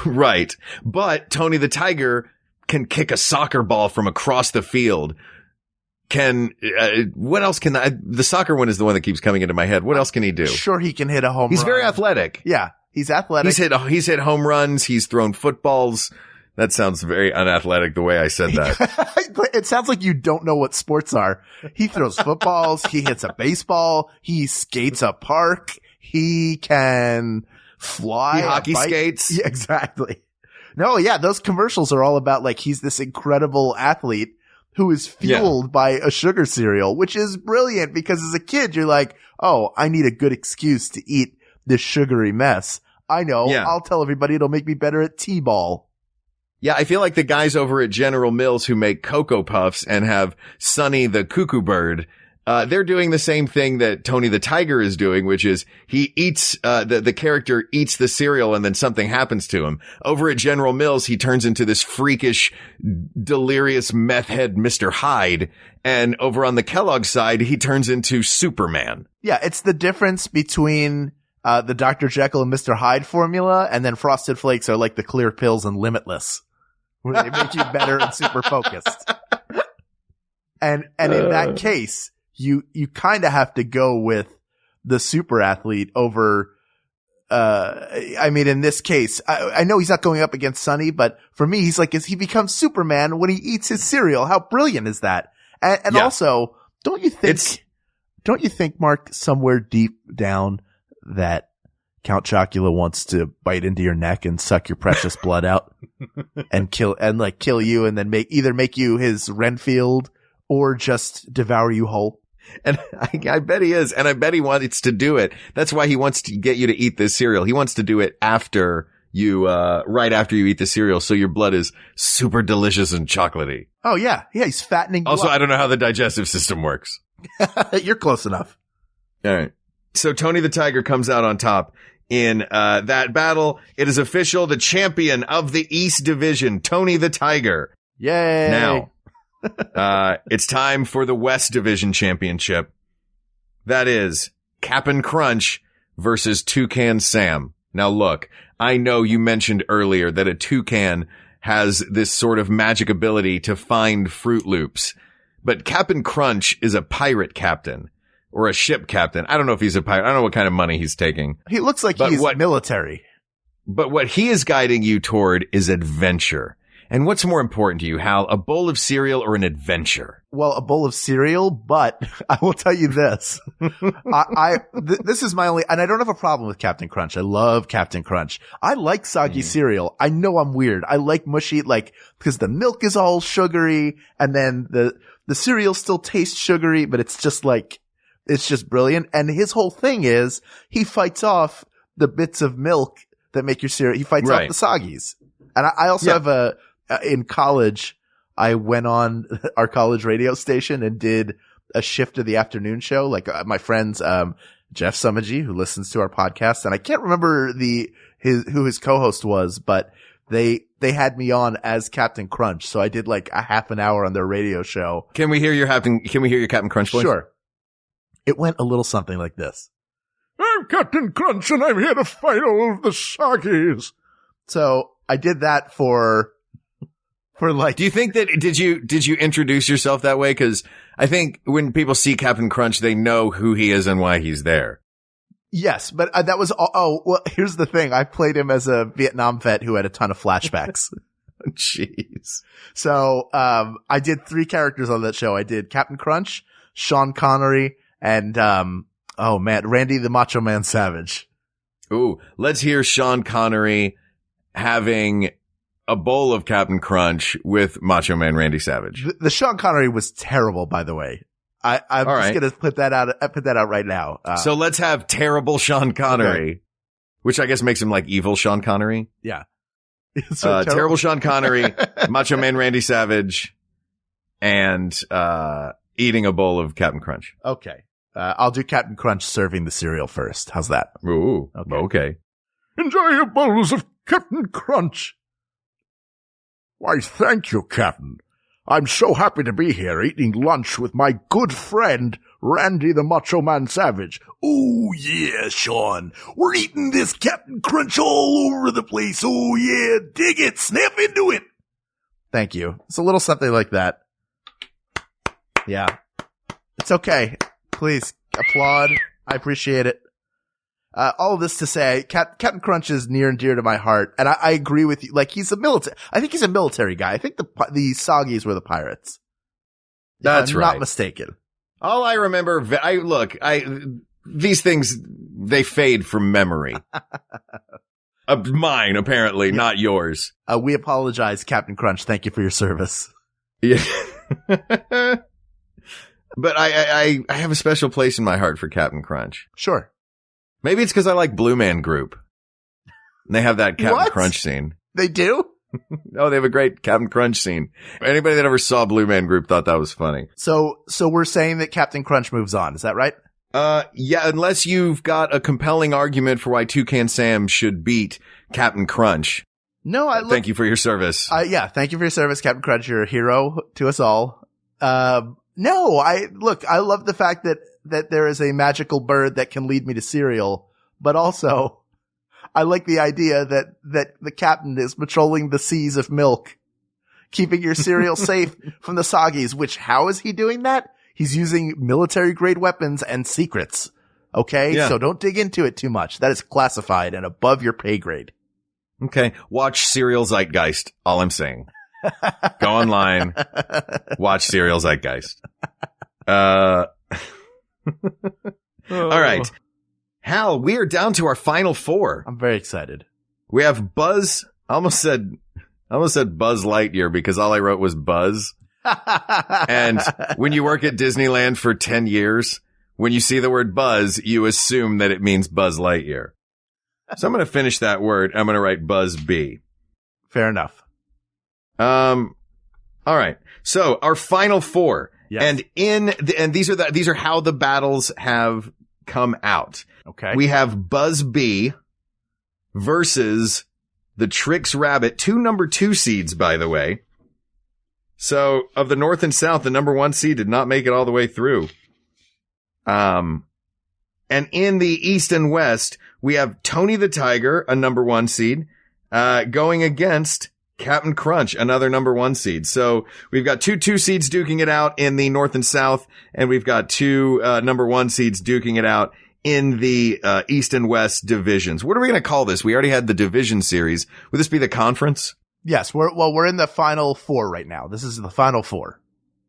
Right. But Tony the Tiger can kick a soccer ball from across the field. What else can the soccer one is the one that keeps coming into my head. What else can he do? Sure, he can hit a home run. He's very athletic. Yeah, he's athletic. He's hit home runs. He's thrown footballs. That sounds very unathletic the way I said that. It sounds like you don't know what sports are. He throws footballs. He hits a baseball. He skates a park. He can fly. He hockey skates. Yeah, exactly. No, yeah, those commercials are all about like he's this incredible athlete who is fueled by a sugar cereal, which is brilliant because as a kid, you're like, oh, I need a good excuse to eat this sugary mess. I know. Yeah. I'll tell everybody it'll make me better at T-ball. Yeah, I feel like the guys over at General Mills who make Cocoa Puffs and have Sonny the Cuckoo Bird, they're doing the same thing that Tony the Tiger is doing, which is he eats, the character eats the cereal and then something happens to him. Over at General Mills, he turns into this freakish, delirious meth head Mr. Hyde. And over on the Kellogg side, he turns into Superman. Yeah, it's the difference between the Dr. Jekyll and Mr. Hyde formula, and then Frosted Flakes are like the clear pills and Limitless, where they make you better and super focused. And in that case, you kind of have to go with the super athlete over, I mean, in this case, I know he's not going up against Sonny, but for me, he's like, he becomes Superman when he eats his cereal. How brilliant is that? And also, don't you think, Mark, somewhere deep down that Count Chocula wants to bite into your neck and suck your precious blood out and kill you and then make you his Renfield or just devour you whole? And I bet he is. And I bet he wants to do it. That's why he wants to get you to eat this cereal. He wants to do it after you, right after you eat the cereal. So your blood is super delicious and chocolatey. Oh, yeah. Yeah. He's fattening. Also, I don't know how the digestive system works. You're close enough. All right. So Tony the Tiger comes out on top in, that battle. It is official. The champion of the East Division, Tony the Tiger. Yay. Now, it's time for the West Division Championship. That is Cap'n Crunch versus Toucan Sam. Now look, I know you mentioned earlier that a toucan has this sort of magic ability to find Fruit Loops, but Cap'n Crunch is a pirate captain or a ship captain. I don't know if he's a pirate. I don't know what kind of money he's taking. He looks like he's military. But what he is guiding you toward is adventure. And what's more important to you, Hal, a bowl of cereal or an adventure? Well, a bowl of cereal, but I will tell you this. This is my only, and I don't have a problem with Captain Crunch. I love Captain Crunch. I like soggy cereal. I know I'm weird. I like mushy, because the milk is all sugary and then the cereal still tastes sugary, but it's just it's just brilliant. And his whole thing is he fights off the bits of milk that make your cereal. He fights off the soggies. And I also have in college, I went on our college radio station and did a shift of the afternoon show. My friends, Jeff Summagy, who listens to our podcast, and I can't remember who his co-host was, but they had me on as Captain Crunch. So I did a half an hour on their radio show. Can we hear your Captain Crunch voice? Sure. It went a little something like this. I'm Captain Crunch and I'm here to fight all of the soggies. So I did that for Do you think that, did you introduce yourself that way? Cause I think when people see Captain Crunch, they know who he is and why he's there. Yes, but that was, well, here's the thing. I played him as a Vietnam vet who had a ton of flashbacks. Jeez. So, I did 3 characters on that show. I did Captain Crunch, Sean Connery, and, Randy the Macho Man Savage. Ooh, let's hear Sean Connery having a bowl of Captain Crunch with Macho Man Randy Savage. The Sean Connery was terrible, by the way. I'm just going to put that out right now. So let's have terrible Sean Connery, which I guess makes him evil Sean Connery. Yeah. Terrible Sean Connery, Macho Man Randy Savage, and, eating a bowl of Captain Crunch. Okay. I'll do Captain Crunch serving the cereal first. How's that? Ooh. Okay. Enjoy your bowls of Captain Crunch. Why, thank you, Captain. I'm so happy to be here eating lunch with my good friend, Randy the Macho Man Savage. Oh, yeah, Sean. We're eating this Captain Crunch all over the place. Oh, yeah. Dig it. Snap into it. Thank you. It's a little something like that. Yeah. It's okay. Please applaud. I appreciate it. All of this to say, Captain Crunch is near and dear to my heart, and I agree with you. He's a military. I think he's a military guy. I think the soggies were the pirates. That's right. Not mistaken. All I remember, these things, they fade from memory. Mine, apparently, not yours. We apologize, Captain Crunch. Thank you for your service. Yeah. But I have a special place in my heart for Captain Crunch. Sure. Maybe it's because I like Blue Man Group. And they have that Captain Crunch scene. They do? Oh, they have a great Captain Crunch scene. Anybody that ever saw Blue Man Group thought that was funny. So we're saying that Captain Crunch moves on. Is that right? Yeah, unless you've got a compelling argument for why Toucan Sam should beat Captain Crunch. No, thank you for your service. Yeah, thank you for your service, Captain Crunch. You're a hero to us all. No, I love the fact that there is a magical bird that can lead me to cereal, but also I like the idea that the captain is patrolling the seas of milk, keeping your cereal safe from the soggies, which how is he doing that? He's using military grade weapons and secrets. Okay. Yeah. So don't dig into it too much. That is classified and above your pay grade. Okay. Watch Cereal Zeitgeist. All I'm saying. Go online. Watch Cereal Zeitgeist. All right. Hal, we are down to our final 4. I'm very excited. We have Buzz. I almost said Buzz Lightyear because all I wrote was Buzz. And when you work at Disneyland for 10 years, when you see the word Buzz, you assume that it means Buzz Lightyear. So I'm going to finish that word. I'm going to write Buzz B. Fair enough. All right. So our final 4. Yes. And these are how the battles have come out. Okay. We have Buzz B versus the Trix Rabbit, 2 number 2 seeds, by the way. So of the North and South, the number 1 seed did not make it all the way through. And in the East and West, we have Tony the Tiger, a number 1 seed, going against Captain Crunch, another number 1 seed. So we've got 2 seeds duking it out in the North and South, and we've got 2 number 1 seeds duking it out in the East and West divisions. What are we going to call this? We already had the division series. Would this be the conference? Yes, we're in the final four right now. This is the final four.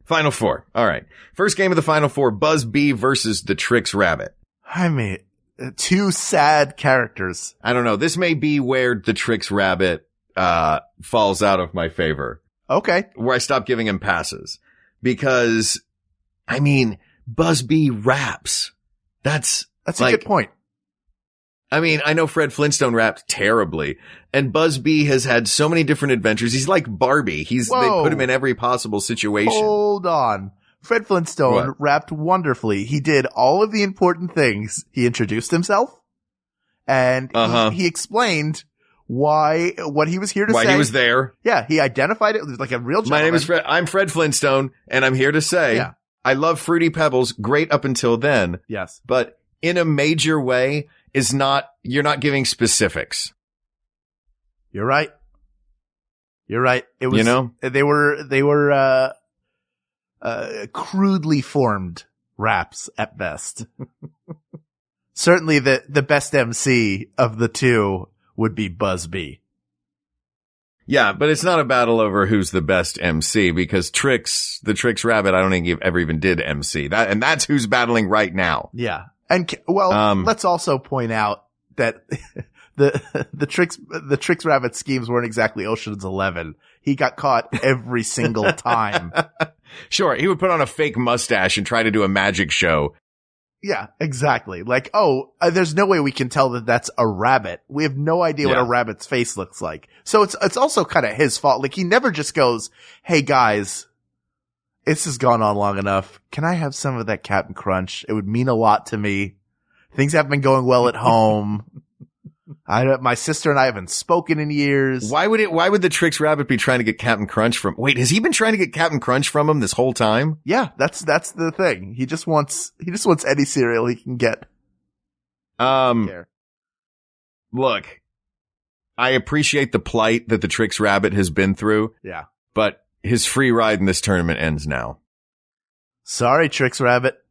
Final four. All right. First game of the final four, Buzz Bee versus the Trix Rabbit. I mean, two sad characters. I don't know. This may be where the Trix Rabbit falls out of my favor. Okay. Where I stop giving him passes. Because, I mean, Buzz Bee raps. That's a good point. I mean, I know Fred Flintstone rapped terribly, and Buzz Bee has had so many different adventures. He's like Barbie. They put him in every possible situation. Hold on. Fred Flintstone rapped wonderfully. He did all of the important things. He introduced himself, and he explained what he was here to say. Why he was there. Yeah, he identified it like a real gentleman. My name is Fred. I'm Fred Flintstone, and I'm here to say I love Fruity Pebbles. Great up until then. Yes. But in a major way, you're not giving specifics. You're right. It was, they were crudely formed raps at best. Certainly the best MC of the two would be Buzz Bee. Yeah, but it's not a battle over who's the best MC because the Trix Rabbit, I don't think he ever even did MC. That's who's battling right now. Yeah. And let's also point out that the Trix Rabbit schemes weren't exactly Ocean's 11. He got caught every single time. Sure, he would put on a fake mustache and try to do a magic show. Yeah, exactly. Like, there's no way we can tell that that's a rabbit. We have no idea what a rabbit's face looks like. So it's also kind of his fault. Like, he never just goes, "Hey guys, this has gone on long enough. Can I have some of that Captain Crunch? It would mean a lot to me. Things haven't been going well at home. My sister and I haven't spoken in years." Why would the Trix Rabbit be trying to get Captain Crunch from? Wait, has he been trying to get Captain Crunch from him this whole time? Yeah, that's the thing. He just wants any cereal he can get. Look, I appreciate the plight that the Trix Rabbit has been through. Yeah. But his free ride in this tournament ends now. Sorry, Trix Rabbit.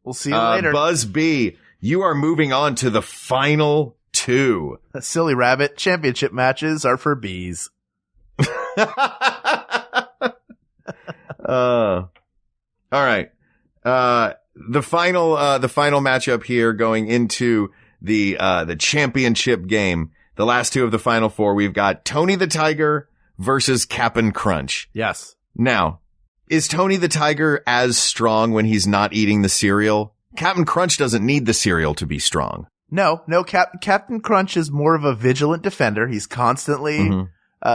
We'll see you later. Buzz Bee, you are moving on to the final two. Silly rabbit, championship matches are for bees. All right. The final matchup here going into the championship game. The last two of the final four, we've got Tony the Tiger versus Cap'n Crunch. Yes. Now, is Tony the Tiger as strong when he's not eating the cereal? Cap'n Crunch doesn't need the cereal to be strong. No, Captain Crunch is more of a vigilant defender. He's constantly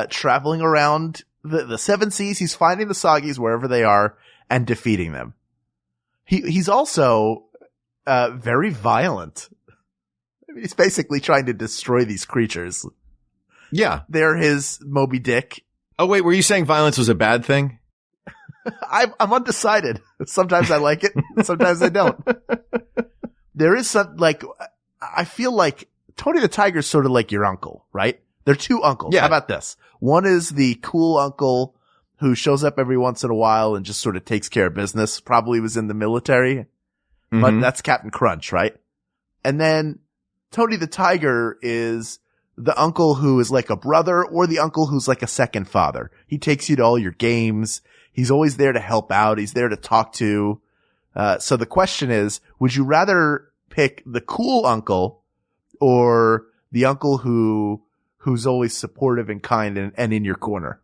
traveling around the seven seas. He's finding the Soggies wherever they are and defeating them. He's also very violent. I mean, he's basically trying to destroy these creatures. Yeah. They're his Moby Dick. Oh, wait, were you saying violence was a bad thing? I'm undecided. Sometimes I like it. Sometimes I don't. There is some, I feel like Tony the Tiger is sort of like your uncle, right? They're two uncles. Yeah. How about this? One is the cool uncle who shows up every once in a while and just sort of takes care of business. Probably was in the military, but that's Captain Crunch, right? And then Tony the Tiger is the uncle who is like a brother or the uncle who's like a second father. He takes you to all your games. He's always there to help out. He's there to talk to. So the question is, would you rather pick the cool uncle or the uncle who's always supportive and kind and in your corner?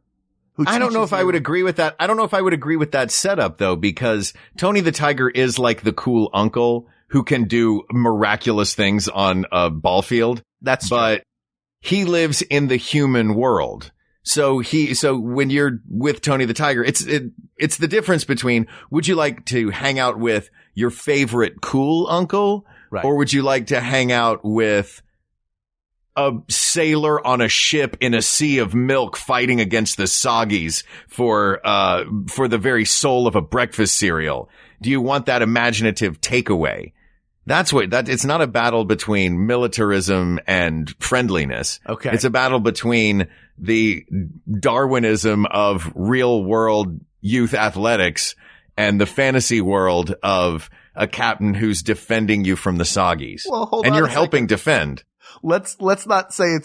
I don't know if I would agree with that. I don't know if I would agree with that setup though, because Tony the Tiger is like the cool uncle who can do miraculous things on a ball field. That's true. But he lives in the human world. So when you're with Tony the Tiger, it's the difference between, would you like to hang out with your favorite cool uncle? Right. Or would you like to hang out with a sailor on a ship in a sea of milk fighting against the Soggies for the very soul of a breakfast cereal? Do you want that imaginative takeaway? It's not a battle between militarism and friendliness. Okay. It's a battle between the Darwinism of real world youth athletics and the fantasy world of a captain who's defending you from the Soggies. Well, hold and on you're a helping second. defend. let's not say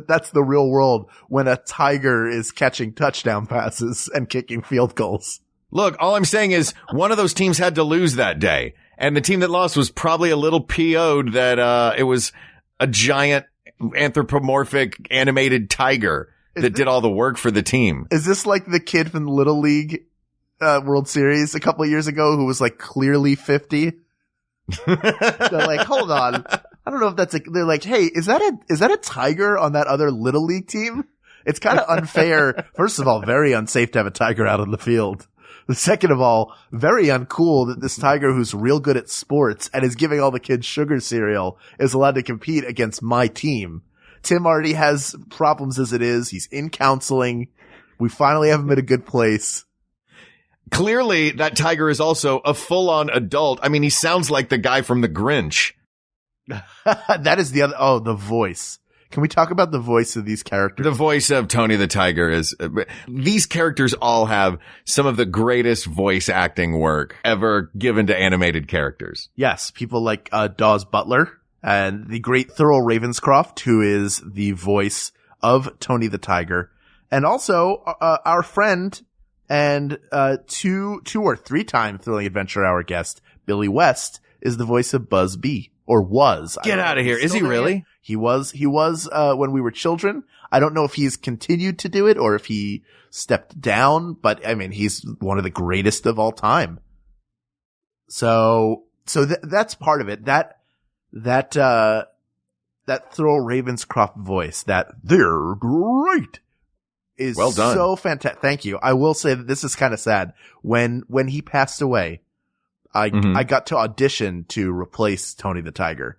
that's the real world when a tiger is catching touchdown passes and kicking field goals. Look, all I'm saying is one of those teams had to lose that day. And the team that lost was probably a little PO'd that, it was a giant anthropomorphic animated tiger that did all the work for the team. Is this like the kid from the Little League, World Series a couple of years ago who was like clearly 50? They're like, hold on. I don't know if they're like, hey, is that a tiger on that other Little League team? It's kind of unfair. First of all, very unsafe to have a tiger out on the field. Second of all, very uncool that this tiger who's real good at sports and is giving all the kids sugar cereal is allowed to compete against my team. Tim already has problems as it is. He's in counseling. We finally have him at a good place. Clearly, that tiger is also a full-on adult. I mean, he sounds like the guy from The Grinch. That is the voice. Can we talk about the voice of these characters? The voice of Tony the Tiger is, these characters all have some of the greatest voice acting work ever given to animated characters. Yes, people like Dawes Butler and the great Thurl Ravenscroft, who is the voice of Tony the Tiger, and also our friend and 2 or 3 time Thrilling Adventure Hour guest Billy West is the voice of Buzz B. Or was. Get out of here. Is he really? He was when we were children. I don't know if he's continued to do it or if he stepped down, but I mean, he's one of the greatest of all time. So that's part of it. That Thurl Ravenscroft voice, that they're great, is well done. So fantastic. Thank you. I will say that this is kind of sad. When he passed away, I got to audition to replace Tony the Tiger.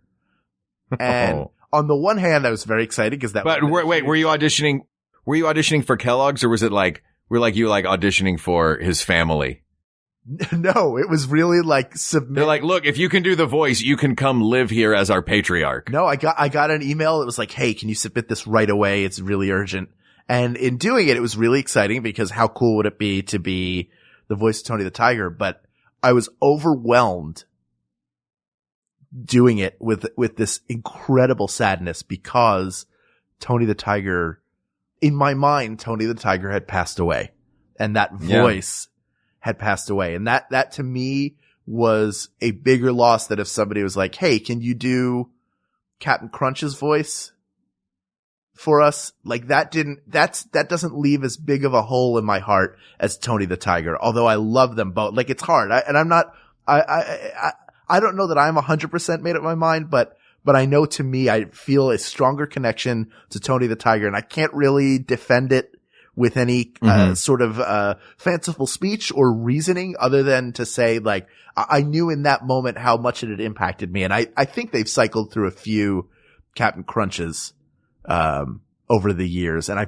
And on the one hand, I was very excited because that. But wait, were you auditioning for Kellogg's, or was it like, you auditioning for his family? No, it was really like submit. They're like, look, if you can do the voice, you can come live here as our patriarch. No, I got an email. It was like, hey, can you submit this right away? It's really urgent. And in doing it, it was really exciting because how cool would it be to be the voice of Tony the Tiger? But I was overwhelmed doing it with this incredible sadness because Tony the Tiger, in my mind, Tony the Tiger had passed away and that voice had passed away. And that to me was a bigger loss than if somebody was like, hey, can you do Captain Crunch's voice for us? Like that doesn't leave as big of a hole in my heart as Tony the Tiger, although I love them both. Like it's hard. I don't know that I'm 100% made up my mind, but I know to me, I feel a stronger connection to Tony the Tiger, and I can't really defend it with any sort of fanciful speech or reasoning other than to say, like, I knew in that moment how much it had impacted me. And I think they've cycled through a few Captain Crunches over the years, and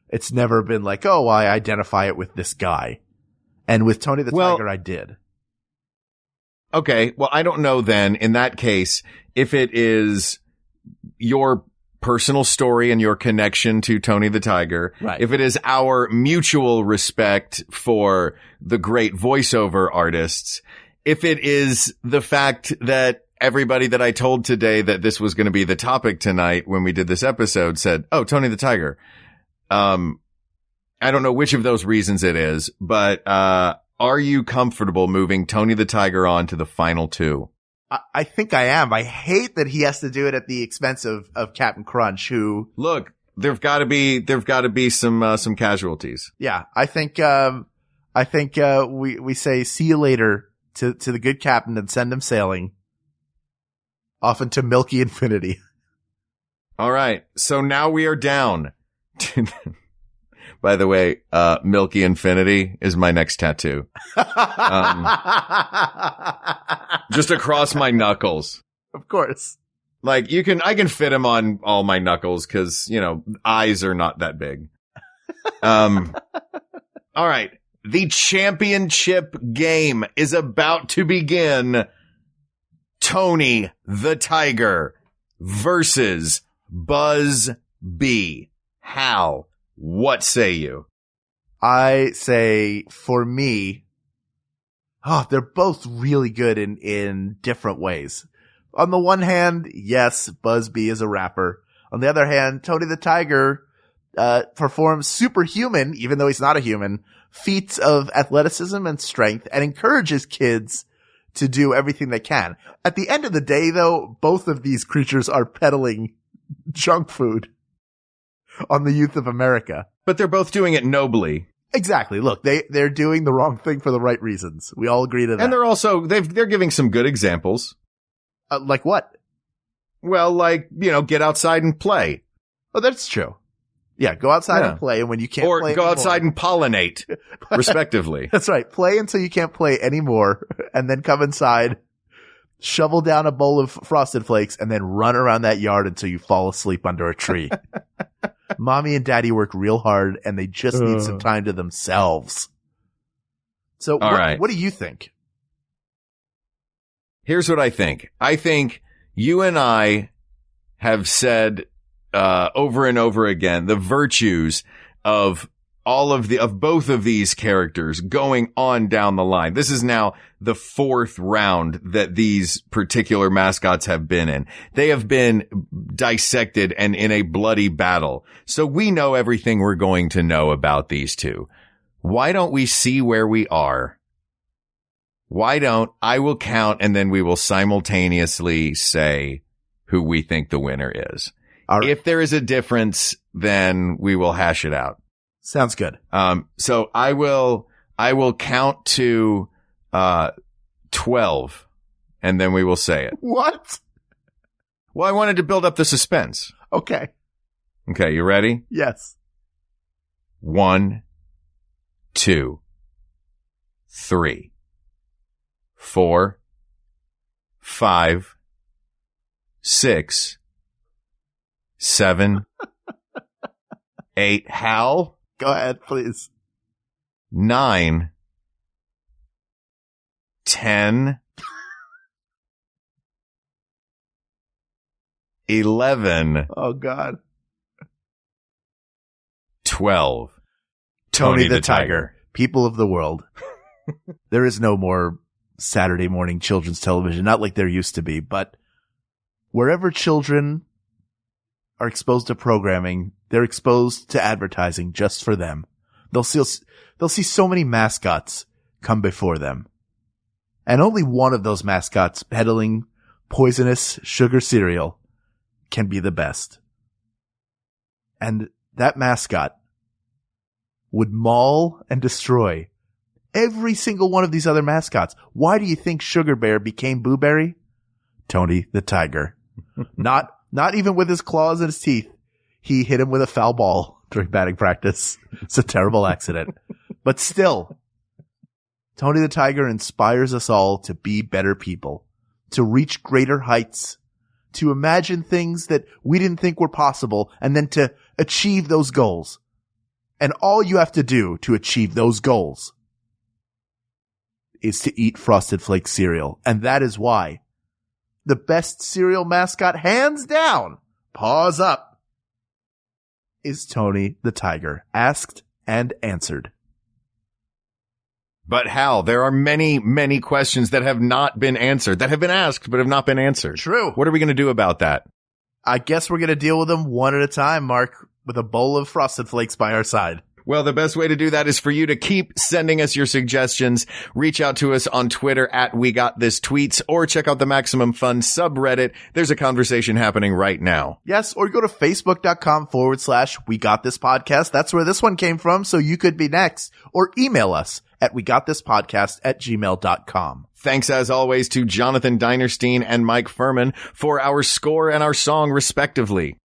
it's never been like, oh, I identify it with this guy. And with Tony the Tiger, I did. Okay. Well, I don't know then, in that case, if it is your personal story and your connection to Tony the Tiger, right. If it is our mutual respect for the great voiceover artists, if it is the fact that everybody that I told today that this was going to be the topic tonight when we did this episode said, oh, Tony the Tiger. I don't know which of those reasons it is, but, are you comfortable moving Tony the Tiger on to the final 2? I think I am. I hate that he has to do it at the expense of Captain Crunch, who look, there've got to be some casualties. Yeah. I think we say see you later to the good captain and send him sailing off into milky infinity. All right. So now we are down. By the way, Milky Infinity is my next tattoo. Just across my knuckles. Of course. Like I can fit them on all my knuckles because, eyes are not that big. All right. The championship game is about to begin. Tony the Tiger versus Buzz B. Hal, what say you? I say, for me, they're both really good in different ways. On the one hand, yes, Busby is a rapper. On the other hand, Tony the Tiger performs superhuman, even though he's not a human, feats of athleticism and strength and encourages kids to do everything they can. At the end of the day, though, both of these creatures are peddling junk food on the youth of America. But they're both doing it nobly. Exactly. Look, they're doing the wrong thing for the right reasons. We all agree to that. And they're also, they're giving some good examples. Like what? Well, like, get outside and play. Oh, that's true. Yeah, go outside and play, and when you can't play or go anymore, outside and pollinate, respectively. That's right. Play until you can't play anymore, and then come inside, shovel down a bowl of Frosted Flakes, and then run around that yard until you fall asleep under a tree. Mommy and Daddy work real hard, and they just need some time to themselves. So what do you think? Here's what I think. I think you and I have said over and over again the virtues of both of these characters going on down the line. This is now the 4th round that these particular mascots have been in. They have been dissected and in a bloody battle. So we know everything we're going to know about these two. Why don't we see where we are? I will count, and then we will simultaneously say who we think the winner is. Right. If there is a difference, then we will hash it out. Sounds good. So I will count to 12, and then we will say it. What? Well, I wanted to build up the suspense. Okay. Okay, you ready? Yes. 1, 2, 3, 4, 5, 6, 7, 8. Hal? Go ahead, please. 9, 10, 11. Oh, God. 12. Tony the Tiger. People of the world. There is no more Saturday morning children's television, not like there used to be, but wherever children are exposed to programming, they're exposed to advertising just for them. They'll see so many mascots come before them. And only one of those mascots peddling poisonous sugar cereal can be the best. And that mascot would maul and destroy every single one of these other mascots. Why do you think Sugar Bear became Boo Berry? Tony the Tiger. Not even with his claws and his teeth. He hit him with a foul ball during batting practice. It's a terrible accident. But still, Tony the Tiger inspires us all to be better people, to reach greater heights, to imagine things that we didn't think were possible, and then to achieve those goals. And all you have to do to achieve those goals is to eat Frosted Flakes cereal. And that is why the best cereal mascot, hands down, paws up, is Tony the Tiger. Asked and answered. But Hal, there are many, many questions that have not been answered, that have been asked but have not been answered. True. What are we going to do about that? I guess we're going to deal with them one at a time, Mark, with a bowl of Frosted Flakes by our side. Well, the best way to do that is for you to keep sending us your suggestions. Reach out to us on Twitter at WeGotThisTweets, or check out the Maximum Fun subreddit. There's a conversation happening right now. Yes, or go to Facebook.com/WeGotThisPodcast. That's where this one came from, so you could be next. Or email us at WeGotThisPodcast@gmail.com. Thanks as always to Jonathan Dinerstein and Mike Furman for our score and our song respectively.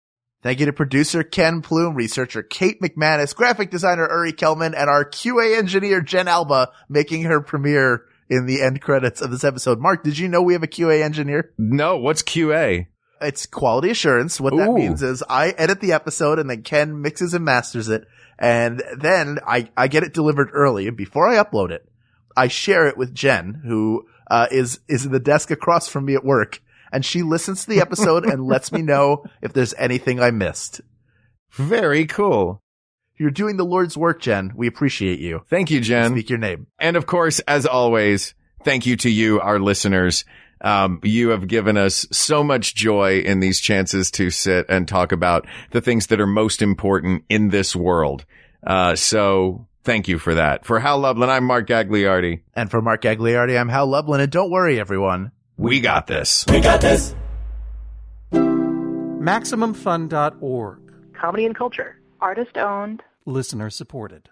Thank you to producer Ken Plume, researcher Kate McManus, graphic designer Uri Kelman, and our QA engineer Jen Alba, making her premiere in the end credits of this episode. Mark, did you know we have a QA engineer? No, what's QA? It's quality assurance. What that means is I edit the episode and then Ken mixes and masters it. And then I get it delivered early. And before I upload it, I share it with Jen, who is in the desk across from me at work. And she listens to the episode and lets me know if there's anything I missed. Very cool. You're doing the Lord's work, Jen. We appreciate you. Thank you, Jen. Speak your name. And of course, as always, thank you to you, our listeners. You have given us so much joy in these chances to sit and talk about the things that are most important in this world. So thank you for that. For Hal Lublin, I'm Mark Gagliardi. And for Mark Gagliardi, I'm Hal Lublin. And don't worry, everyone. We got this. We got this. MaximumFun.org. Comedy and culture. Artist owned. Listener supported.